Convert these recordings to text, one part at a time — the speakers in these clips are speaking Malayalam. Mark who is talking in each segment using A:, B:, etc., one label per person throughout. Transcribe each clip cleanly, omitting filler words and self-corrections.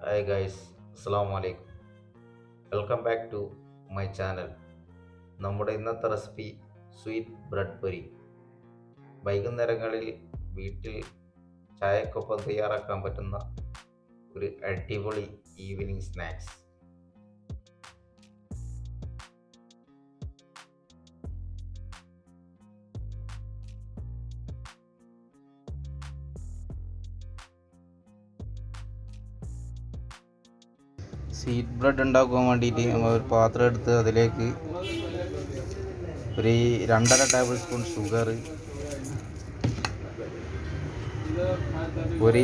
A: Hi guys, Assalamu alaikum. Welcome back to my channel. നമ്മുടെ ഇന്നത്തെ റെസിപ്പി സ്വീറ്റ് ബ്രെഡ് പൊരി. വൈകുന്നേരങ്ങളിൽ വീട്ടിൽ ചായക്കൊപ്പം തയ്യാറാക്കാൻ പറ്റുന്ന ഒരു അടിപൊളി ഈവനിങ് സ്നാക്സ്. സ്വീറ്റ് ബ്രെഡ് ഉണ്ടാക്കാൻ വേണ്ടിയിട്ട് നമ്മൾ ഒരു പാത്രം എടുത്ത് അതിലേക്ക് ഒരു 2.5 ടേബിൾ സ്പൂൺ ഷുഗർ, ഒരു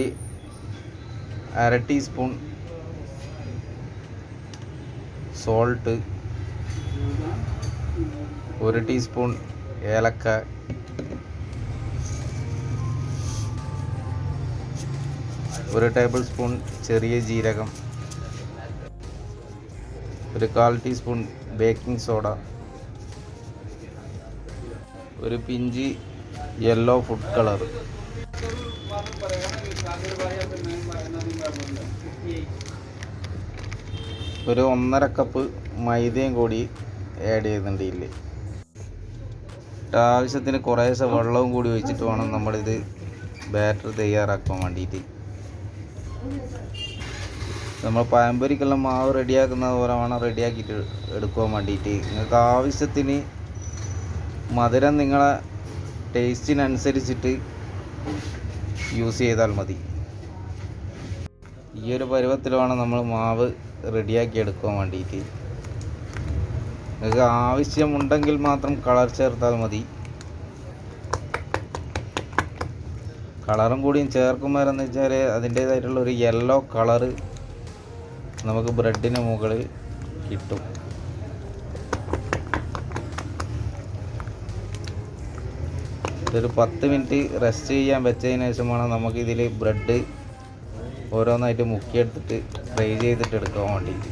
A: 1/2 ടീസ്പൂൺ സോൾട്ട്, 1 ടീസ്പൂൺ ഏലക്ക, 1 ടേബിൾ സ്പൂൺ ചെറിയ ജീരകം, 1/4 ടീസ്പൂൺ ബേക്കിംഗ് സോഡ, ഒരു പിഞ്ച് യെല്ലോ ഫുഡ് കളർ, ഒരു 1.5 കപ്പ് മൈദയും കൂടി ആഡ് ചെയ്യുന്നുണ്ട്. ഇതിൽ ആവശ്യത്തിന് കുറേശ്ശെ വെള്ളവും കൂടി ഒഴിച്ചിട്ട് വേണം നമ്മളിത് ബാറ്റർ തയ്യാറാക്കാൻ വേണ്ടിയിട്ട്. നമ്മൾ പഴംപൊരിക്കെല്ലാം മാവ് റെഡിയാക്കുന്നത് പോലെ വേണം റെഡിയാക്കിയിട്ട് എടുക്കാൻ വേണ്ടിയിട്ട്. നിങ്ങൾക്ക് ആവശ്യത്തിന് മധുരം നിങ്ങളെ ടേസ്റ്റിനനുസരിച്ചിട്ട് യൂസ് ചെയ്താൽ മതി. ഈ ഒരു പരുവത്തിൽ വേണം നമ്മൾ മാവ് റെഡിയാക്കി എടുക്കാൻ വേണ്ടിയിട്ട്. നിങ്ങൾക്ക് ആവശ്യമുണ്ടെങ്കിൽ മാത്രം കളർ ചേർത്താൽ മതി. കളറും കൂടിയും ചേർക്കുമ്പോൾ എന്ന് വെച്ചാൽ അതിൻ്റേതായിട്ടുള്ള ഒരു യെല്ലോ കളറ് നമുക്ക് ബ്രെഡിന് മുകളിൽ കിട്ടും. ഇതൊരു 10 മിനിറ്റ് റെസ്റ്റ് ചെയ്യാൻ വെച്ചതിന് ശേഷമാണ് നമുക്കിതിൽ ബ്രെഡ് ഓരോന്നായിട്ട് മുക്കിയെടുത്തിട്ട് ഫ്രൈ ചെയ്തിട്ട് എടുക്കാൻ വേണ്ടിയിട്ട്.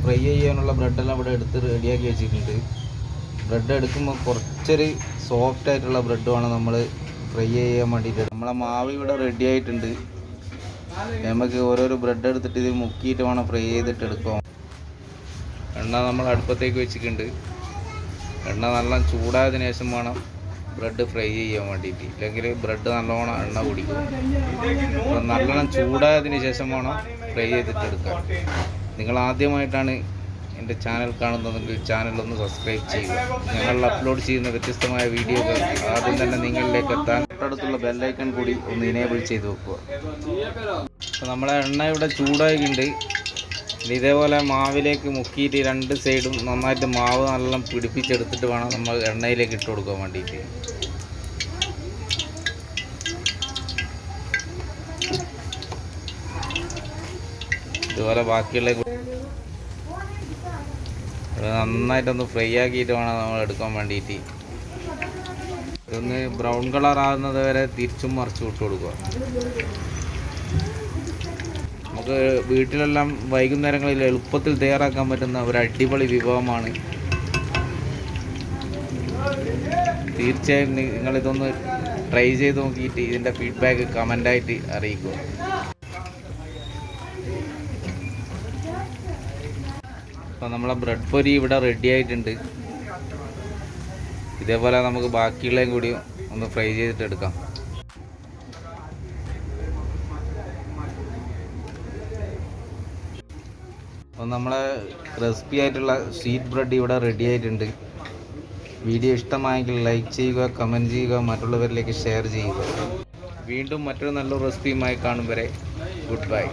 A: ഫ്രൈ ചെയ്യാനുള്ള ബ്രെഡെല്ലാം ഇവിടെ എടുത്ത് റെഡിയാക്കി വെച്ചിട്ടുണ്ട്. ബ്രെഡ് എടുക്കുമ്പോൾ കുറച്ചൊരു സോഫ്റ്റ് ആയിട്ടുള്ള ബ്രെഡ് വേണം നമ്മൾ ഫ്രൈ ചെയ്യാൻ വേണ്ടിയിട്ട്. നമ്മളെ മാവ് ഇവിടെ റെഡി ആയിട്ടുണ്ട്. നമുക്ക് ഓരോരോ ബ്രെഡ് എടുത്തിട്ട് ഇത് മുക്കിയിട്ട് വേണം ഫ്രൈ ചെയ്തിട്ട് എടുക്കാം. എണ്ണ നമ്മൾ അടുപ്പത്തേക്ക് വെച്ചിട്ടുണ്ട്. എണ്ണ നല്ല ചൂടായതിനു ശേഷം വേണം ബ്രെഡ് ഫ്രൈ ചെയ്യാൻ വേണ്ടിയിട്ട്, ഇല്ലെങ്കിൽ ബ്രെഡ് നല്ലോണം എണ്ണ കുടിക്കും. അപ്പം നല്ലോണം ചൂടായതിന് ശേഷം വേണം ഫ്രൈ ചെയ്തിട്ട് എടുക്കാൻ. നിങ്ങൾ ആദ്യമായിട്ടാണ് എൻ്റെ ചാനൽ കാണുന്നതെങ്കിൽ ചാനലൊന്ന് സബ്സ്ക്രൈബ് ചെയ്യുക. ഞങ്ങൾ അപ്ലോഡ് ചെയ്യുന്ന വ്യത്യസ്തമായ വീഡിയോകൾ ആദ്യം തന്നെ നിങ്ങളിലേക്ക് എത്താൻ തൊട്ടടുത്തുള്ള ബെല്ലൈക്കൺ കൂടി ഒന്ന് ഇനേബിൾ ചെയ്ത് വെക്കുക. അപ്പോൾ നമ്മളെ എണ്ണ ഇവിടെ ചൂടായിട്ടുണ്ട്. ഇതേപോലെ മാവിലേക്ക് മുക്കിയിട്ട് 2 സൈഡും നന്നായിട്ട് മാവ് നല്ല പിടിപ്പിച്ചെടുത്തിട്ട് വേണം നമ്മൾ എണ്ണയിലേക്ക് ഇട്ട് കൊടുക്കാൻ വേണ്ടിയിട്ട്. ഇതുപോലെ ബാക്കിയുള്ള നന്നായിട്ടൊന്ന് ഫ്രൈ ആക്കിയിട്ട് വേണം നമ്മൾ എടുക്കാൻ വേണ്ടിയിട്ട്. ഇതൊന്ന് ബ്രൗൺ കളർ ആകുന്നത് വരെ തിരിച്ചും മറിച്ചും ഇട്ട് കൊടുക്കുക. നമുക്ക് വീട്ടിലെല്ലാം വൈകുന്നേരങ്ങളിൽ എളുപ്പത്തിൽ തയ്യാറാക്കാൻ പറ്റുന്ന ഒരു അടിപൊളി വിഭവമാണ്. തീർച്ചയായും നിങ്ങളിതൊന്ന് ട്രൈ ചെയ്ത് നോക്കിയിട്ട് ഇതിൻ്റെ ഫീഡ്ബാക്ക് കമൻ്റായിട്ട് അറിയിക്കുക. അപ്പോൾ നമ്മളെ ബ്രെഡ് പൊരി ഇവിടെ റെഡി ആയിട്ടുണ്ട്. ഇതേപോലെ നമുക്ക് ബാക്കിയുള്ളതും കൂടി ഒന്ന് ഫ്രൈ ചെയ്തിട്ട് എടുക്കാം. അപ്പോൾ നമ്മളെ ക്രിസ്പി ആയിട്ടുള്ള സ്വീറ്റ് ബ്രെഡ് ഇവിടെ റെഡി ആയിട്ടുണ്ട്. വീഡിയോ ഇഷ്ടമായെങ്കിൽ ലൈക്ക് ചെയ്യുക, കമൻറ്റ് ചെയ്യുക, മറ്റുള്ളവരിലേക്ക് ഷെയർ ചെയ്യുക. വീണ്ടും മറ്റൊരു നല്ലൊരു റെസിപ്പിയുമായി കാണും വരെ ഗുഡ് ബൈ.